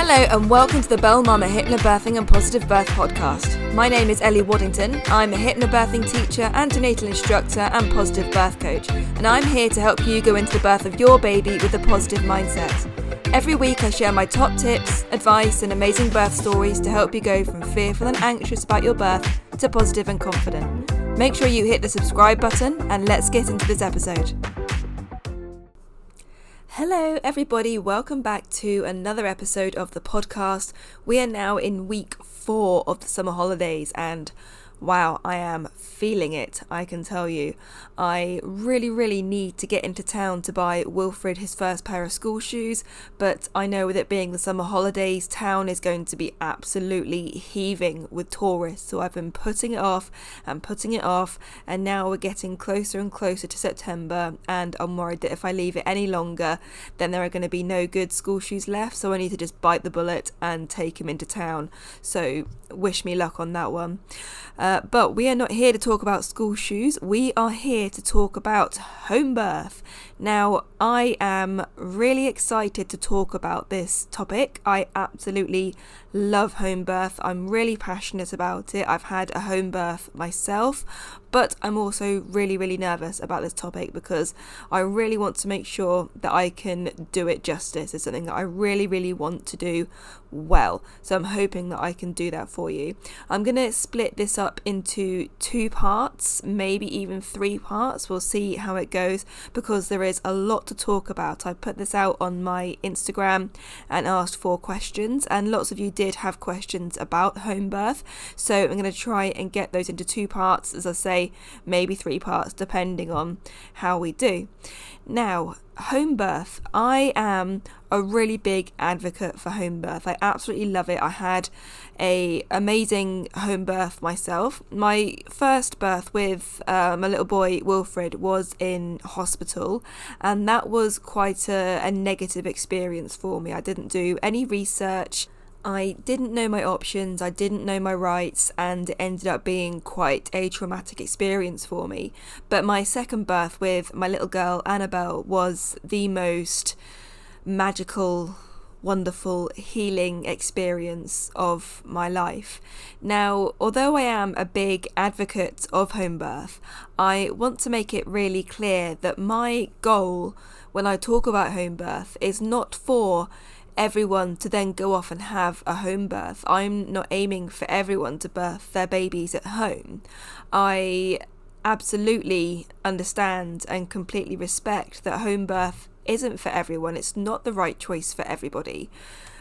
Hello and welcome to the Bell Mama Hypnobirthing and Positive Birth podcast. My name is Ellie Waddington. I'm a hypnobirthing teacher, antenatal instructor and positive birth coach, and I'm here to help you go into the birth of your baby with a positive mindset. Every week I share my top tips, advice and amazing birth stories to help you go from fearful and anxious about your birth to positive and confident. Make sure you hit the subscribe button and let's get into this episode. Hello everybody, welcome back to another episode of the podcast. We are now in week 4 of the summer holidays and wow, I am feeling it, I can tell you. I really need to get into town to buy Wilfred his first pair of school shoes, but I know with it being the summer holidays, town is going to be absolutely heaving with tourists, so I've been putting it off, and now we're getting closer and closer to September, and I'm worried that if I leave it any longer, then there are going to be no good school shoes left, so I need to just bite the bullet and take him into town. So wish me luck on that one. But we are not here to talk about school shoes. We are here to talk about home birth. Now, I am really excited to talk about this topic. I absolutely love home birth. I'm really passionate about it. I've had a home birth myself, but I'm also really nervous about this topic because I really want to make sure that I can do it justice. It's something that I really want to do well. So I'm hoping that I can do that for you. I'm going to split this up into 2 parts, maybe even 3 parts. We'll see how it goes because there is a lot to talk about. I put this out on my Instagram and asked for questions, and lots of you did have questions about home birth. So I'm going to try and get those into 2 parts, as I say, maybe 3 parts, depending on how we do. Now, home birth. I am a really big advocate for home birth. I absolutely love it. I had a amazing home birth myself. My first birth with my little boy Wilfred was in hospital, and that was quite a negative experience for me. I didn't do any research. I didn't know my options, I didn't know my rights, and it ended up being quite a traumatic experience for me. But my second birth with my little girl Annabelle was the most magical, wonderful, healing experience of my life. Now, although I am a big advocate of home birth, I want to make it really clear that my goal when I talk about home birth is not for everyone to then go off and have a home birth. I'm not aiming for everyone to birth their babies at home. I absolutely understand and completely respect that home birth isn't for everyone. It's not the right choice for everybody.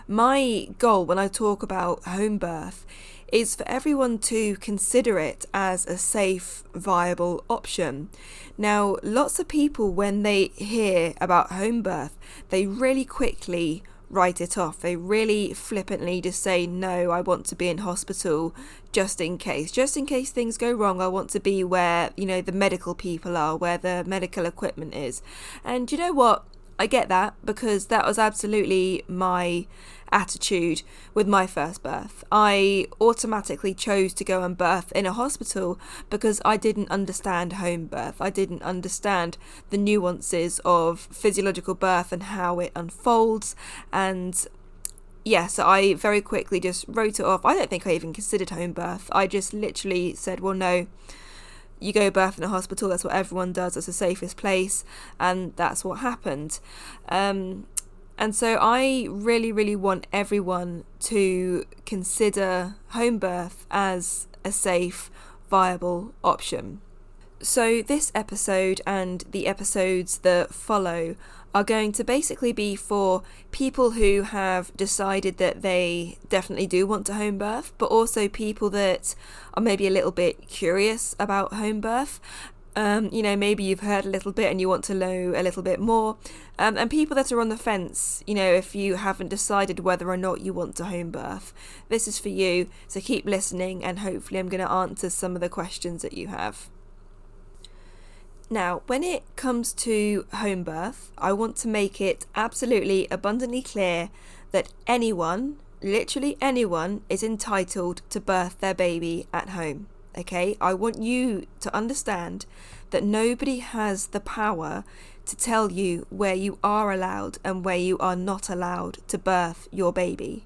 My goal when I talk about home birth is for everyone to consider it as a safe, viable option. Now, lots of people, when they hear about home birth, they really quickly write it off. They really flippantly just say, no, I want to be in hospital just in case things go wrong. I want to be where, the medical people are, where the medical equipment is. And you know what? I get that, because that was absolutely my attitude with my first birth. I automatically chose to go and birth in a hospital because I didn't understand home birth. I didn't understand the nuances of physiological birth and how it unfolds. And so I very quickly just wrote it off. I don't think I even considered home birth. I just literally said, well, no, you go birth in a hospital, that's what everyone does, that's the safest place, and that's what happened. And so I really want everyone to consider home birth as a safe, viable option. So this episode and the episodes that follow are going to basically be for people who have decided that they definitely do want to home birth, but also people that are maybe a little bit curious about home birth. Maybe you've heard a little bit and you want to know a little bit more. And people that are on the fence, if you haven't decided whether or not you want to home birth. This is for you, so keep listening and hopefully I'm going to answer some of the questions that you have. Now, when it comes to home birth, I want to make it absolutely abundantly clear that anyone, literally anyone, is entitled to birth their baby at home. Okay, I want you to understand that nobody has the power to tell you where you are allowed and where you are not allowed to birth your baby.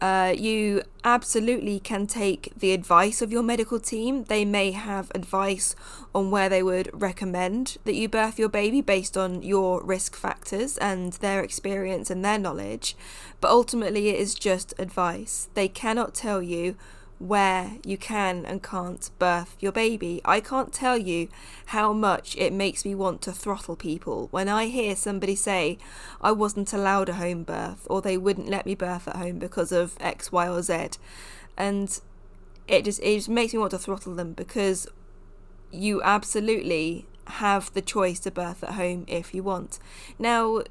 You absolutely can take the advice of your medical team. They may have advice on where they would recommend that you birth your baby based on your risk factors and their experience and their knowledge. But ultimately, it is just advice. They cannot tell you where you can and can't birth your baby. I can't tell you how much it makes me want to throttle people when I hear somebody say I wasn't allowed a home birth, or they wouldn't let me birth at home because of X, Y, or Z. And it just makes me want to throttle them, because you absolutely have the choice to birth at home if you want. Now,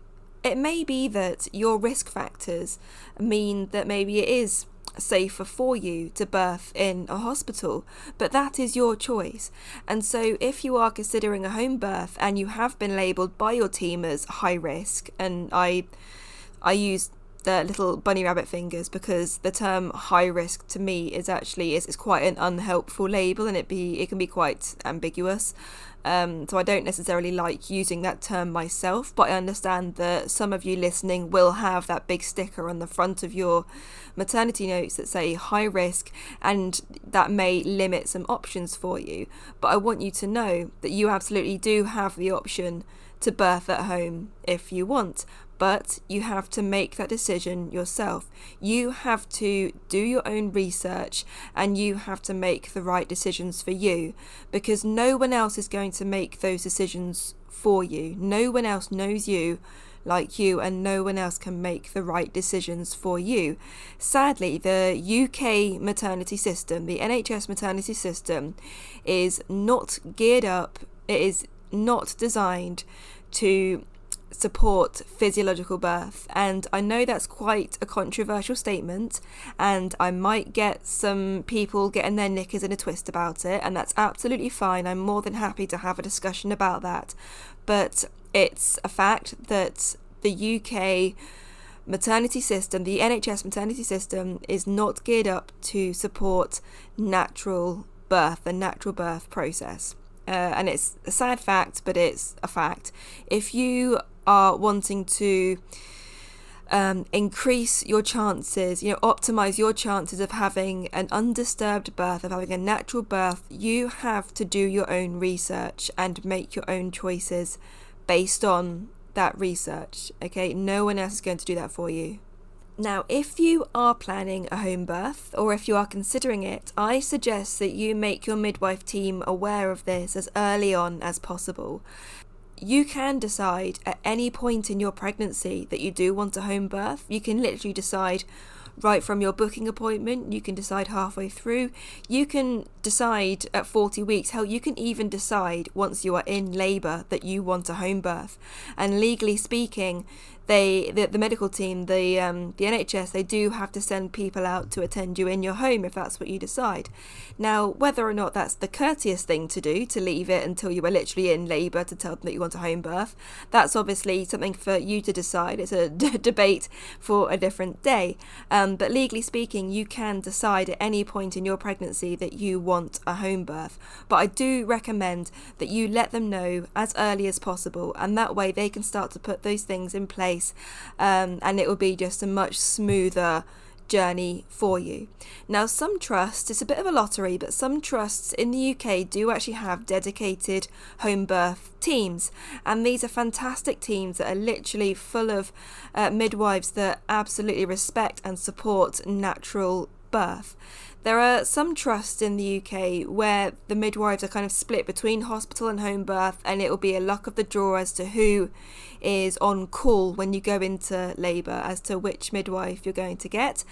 it may be that your risk factors mean that maybe it is safer for you to birth in a hospital, but that is your choice. And so if you are considering a home birth and you have been labelled by your team as high risk, and I use the little bunny rabbit fingers because the term high risk to me is quite an unhelpful label, and it can be quite ambiguous. So I don't necessarily like using that term myself, but I understand that some of you listening will have that big sticker on the front of your maternity notes that say high risk, and that may limit some options for you. But I want you to know that you absolutely do have the option to birth at home if you want, but you have to make that decision yourself. You have to do your own research, and you have to make the right decisions for you, because no one else is going to make those decisions for you. No one else knows you like you, and no one else can make the right decisions for you. Sadly, the UK maternity system, the NHS maternity system, is not geared up, it is not designed to support physiological birth. And I know that's quite a controversial statement, and I might get some people getting their knickers in a twist about it, and that's absolutely fine. I'm more than happy to have a discussion about that. But it's a fact that the UK maternity system, the NHS maternity system, is not geared up to support natural birth, the natural birth process. And it's a sad fact, but it's a fact. If you are wanting to increase your chances, optimize your chances of having an undisturbed birth, of having a natural birth, you have to do your own research and make your own choices based on that research. Okay, no one else is going to do that for you. Now, if you are planning a home birth, or if you are considering it, I suggest that you make your midwife team aware of this as early on as possible. You can decide at any point in your pregnancy that you do want a home birth. You can literally decide right from your booking appointment. You can decide halfway through. You can decide at 40 weeks. Hell, you can even decide once you are in labour that you want a home birth. And legally speaking, the medical team, the NHS, they do have to send people out to attend you in your home if that's what you decide. Now, whether or not that's the courteous thing to do, to leave it until you are literally in labour to tell them that you want a home birth, that's obviously something for you to decide. It's a debate for a different day. But legally speaking, you can decide at any point in your pregnancy that you want a home birth. But I do recommend that you let them know as early as possible, and that way they can start to put those things in place. And it will be just a much smoother journey for you. Now, some trusts, it's a bit of a lottery, but some trusts in the UK do actually have dedicated home birth teams, and these are fantastic teams that are literally full of midwives that absolutely respect and support natural birth. There are some trusts in the UK where the midwives are kind of split between hospital and home birth, and it will be a luck of the draw as to who is on call when you go into labour as to which midwife you're going to get.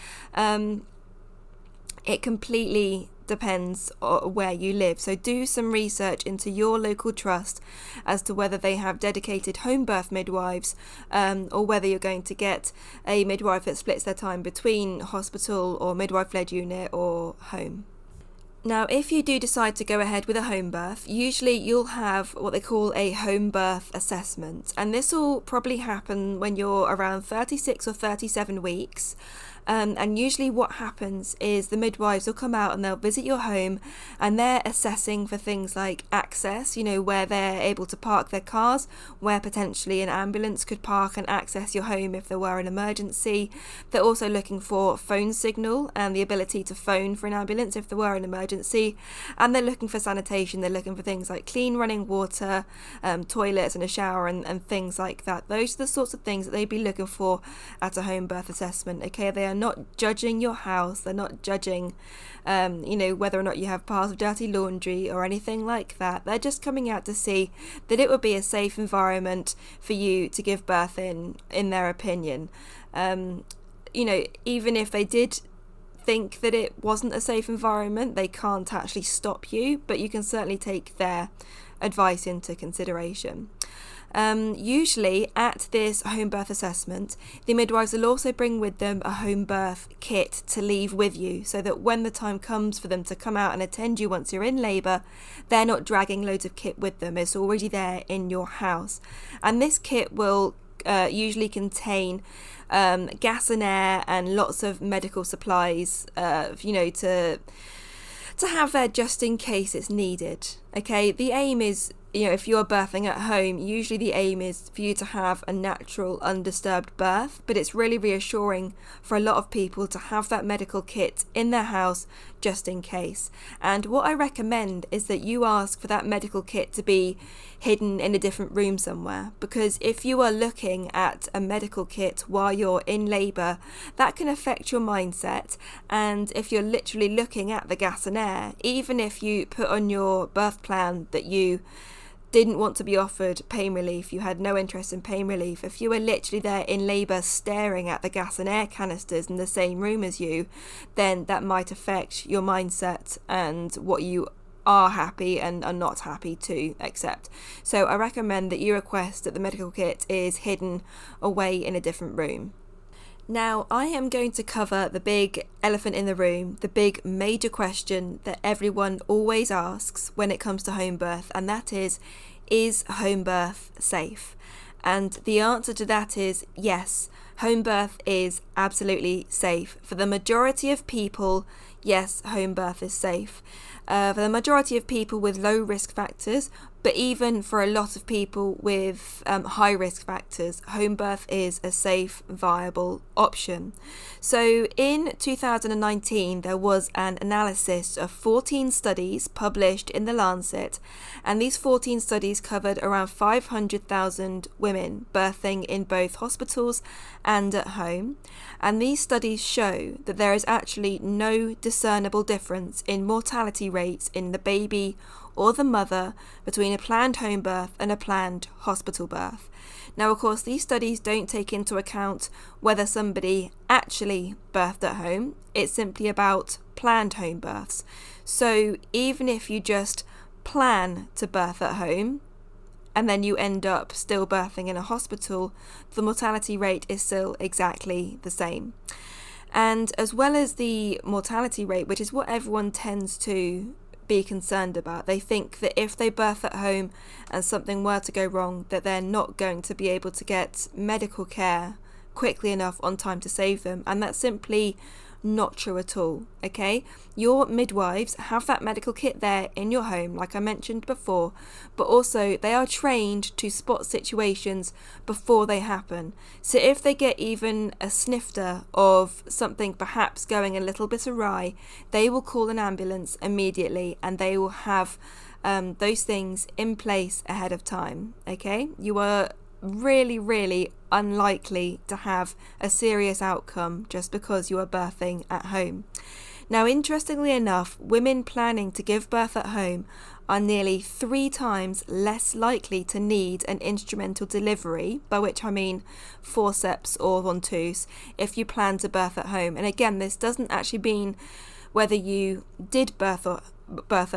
It completely depends on where you live. So do some research into your local trust as to whether they have dedicated home birth midwives, or whether you're going to get a midwife that splits their time between hospital or midwife-led unit or home. Now, if you do decide to go ahead with a home birth, usually you'll have what they call a home birth assessment, and this will probably happen when you're around 36 or 37 weeks. And usually what happens is the midwives will come out and they'll visit your home, and they're assessing for things like access, where they're able to park their cars, where potentially an ambulance could park and access your home if there were an emergency. They're also looking for phone signal and the ability to phone for an ambulance if there were an emergency. And they're looking for sanitation. They're looking for things like clean running water, toilets and a shower and things like that. Those are the sorts of things that they'd be looking for at a home birth assessment. Okay, they are not judging your house. They're not judging whether or not you have piles of dirty laundry or anything like that. They're just coming out to see that it would be a safe environment for you to give birth in their opinion. Even if they did think that it wasn't a safe environment, they can't actually stop you, but you can certainly take their advice into consideration. Usually at this home birth assessment, the midwives will also bring with them a home birth kit to leave with you, so that when the time comes for them to come out and attend you once you're in labour, they're not dragging loads of kit with them. It's already there in your house. And this kit will usually contain gas and air and lots of medical supplies, to have there just in case it's needed. Okay, the aim is, if you're birthing at home, usually the aim is for you to have a natural, undisturbed birth, but it's really reassuring for a lot of people to have that medical kit in their house just in case. And what I recommend is that you ask for that medical kit to be hidden in a different room somewhere, because if you are looking at a medical kit while you're in labour, that can affect your mindset. And if you're literally looking at the gas and air, even if you put on your birth plan that you didn't want to be offered pain relief, you had no interest in pain relief, if you were literally there in labour staring at the gas and air canisters in the same room as you, then that might affect your mindset and what you are happy and are not happy to accept. So I recommend that you request that the medical kit is hidden away in a different room. Now, I am going to cover the big elephant in the room, the big major question that everyone always asks when it comes to home birth, and that is home birth safe? And the answer to that is yes, home birth is absolutely safe. For the majority of people, yes, home birth is safe. For the majority of people with low risk factors, but even for a lot of people with high risk factors, home birth is a safe, viable option. So in 2019, there was an analysis of 14 studies published in The Lancet, and these 14 studies covered around 500,000 women birthing in both hospitals and at home. And these studies show that there is actually no discernible difference in mortality rates in the baby or the mother between a planned home birth and a planned hospital birth. Now, of course, these studies don't take into account whether somebody actually birthed at home. It's simply about planned home births. So even if you just plan to birth at home and then you end up still birthing in a hospital, the mortality rate is still exactly the same. And as well as the mortality rate, which is what everyone tends to be concerned about, they think that if they birth at home and something were to go wrong, that they're not going to be able to get medical care quickly enough on time to save them, and that's simply not true at all. Okay, your midwives have that medical kit there in your home, like I mentioned before, but also they are trained to spot situations before they happen. So if they get even a snifter of something perhaps going a little bit awry, they will call an ambulance immediately, and they will have those things in place ahead of time. Okay, you are really unlikely to have a serious outcome just because you are birthing at home. Now, interestingly enough, women planning to give birth at home are nearly 3 times less likely to need an instrumental delivery, by which I mean forceps or ventouse, if you plan to birth at home. And again, this doesn't actually mean whether you did birth at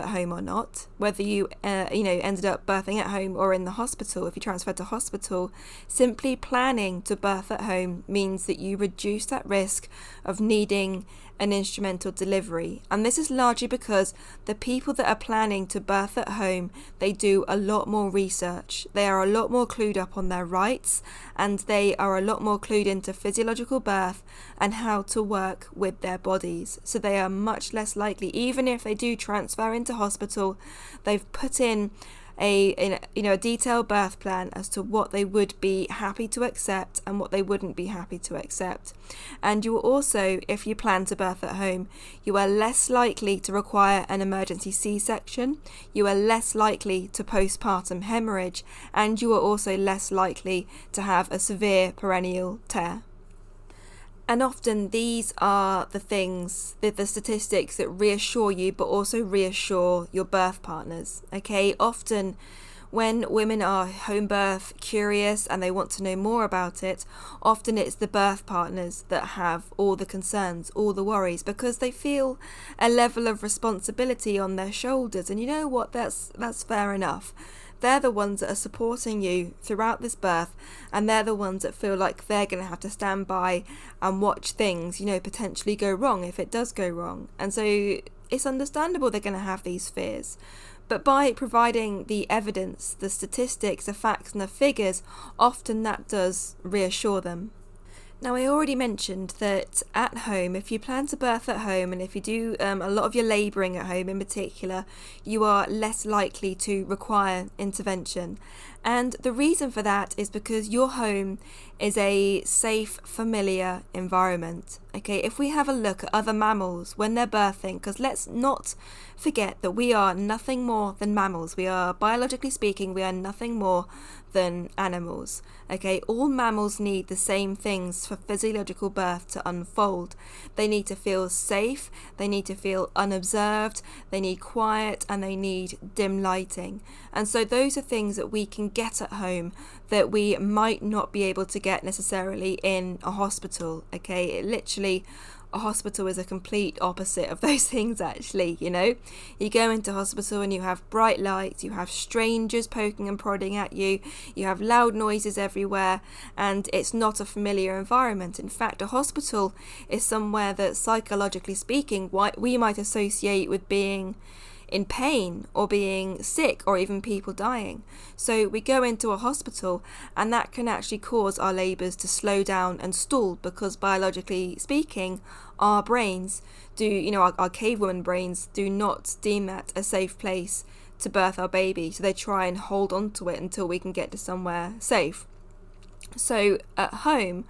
home or not, whether you ended up birthing at home or in the hospital. If you transferred to hospital, simply planning to birth at home means that you reduce that risk of needing an instrumental delivery. And this is largely because the people that are planning to birth at home, they do a lot more research. They are a lot more clued up on their rights, and they are a lot more clued into physiological birth and how to work with their bodies. So they are much less likely, even if they do transfer into hospital, they've put in a detailed birth plan as to what they would be happy to accept and what they wouldn't be happy to accept. And you will also, if you plan to birth at home, you are less likely to require an emergency C-section, you are less likely to postpartum hemorrhage, and you are also less likely to have a severe perineal tear. And often these are the things, the statistics that reassure you, but also reassure your birth partners. Okay, often when women are home birth curious and they want to know more about it, often it's the birth partners that have all the concerns, all the worries, because they feel a level of responsibility on their shoulders. And you know what, that's fair enough. They're the ones that are supporting you throughout this birth, and they're the ones that feel like they're going to have to stand by and watch things, potentially go wrong if it does go wrong. And so it's understandable they're going to have these fears. But by providing the evidence, the statistics, the facts and the figures, often that does reassure them. Now, I already mentioned that at home, if you plan to birth at home and if you do a lot of your labouring at home in particular, you are less likely to require intervention. And the reason for that is because your home is a safe, familiar environment. Okay, if we have a look at other mammals when they're birthing, because let's not forget that we are nothing more than mammals. We are, biologically speaking, we are nothing more than animals. Okay, all mammals need the same things for physiological birth to unfold. They need to feel safe, they need to feel unobserved, they need quiet, and they need dim lighting. And so those are things that we can get at home that we might not be able to get necessarily in a hospital. Okay, a hospital is a complete opposite of those things, actually. You go into hospital and you have bright lights, you have strangers poking and prodding at you, you have loud noises everywhere, and it's not a familiar environment. In fact, a hospital is somewhere that, psychologically speaking, we might associate with being in pain or being sick or even people dying. So we go into a hospital and that can actually cause our labours to slow down and stall, because biologically speaking, our brains our cavewoman brains do not deem that a safe place to birth our baby, so they try and hold on to it until we can get to somewhere safe. So at home,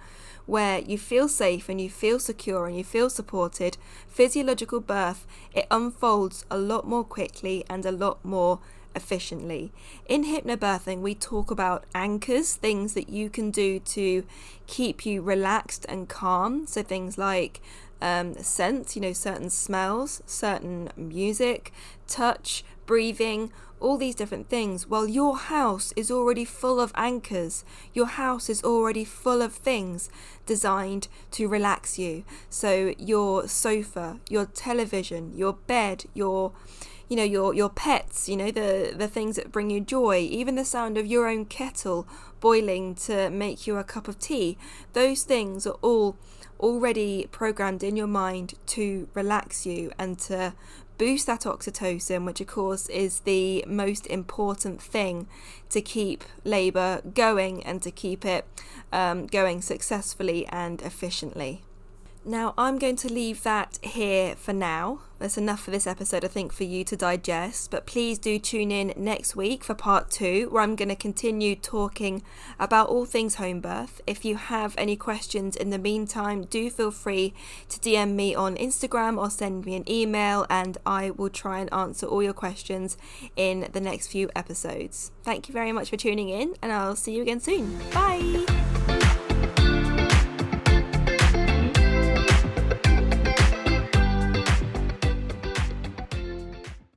where you feel safe and you feel secure and you feel supported, physiological birth, it unfolds a lot more quickly and a lot more efficiently. In hypnobirthing, we talk about anchors, things that you can do to keep you relaxed and calm. So things like scent, certain smells, certain music, touch, breathing, all these different things. Well, your house is already full of anchors. Your house is already full of things designed to relax you. So your sofa, your television, your bed, your pets, the things that bring you joy, even the sound of your own kettle boiling to make you a cup of tea. Those things are all already programmed in your mind to relax you and to boost that oxytocin, which of course is the most important thing to keep labour going and to keep it going successfully and efficiently. Now, I'm going to leave that here for now. That's enough for this episode, I think, for you to digest. But please do tune in next week for part 2, where I'm going to continue talking about all things home birth. If you have any questions in the meantime, do feel free to DM me on Instagram or send me an email, and I will try and answer all your questions in the next few episodes. Thank you very much for tuning in, and I'll see you again soon. Bye!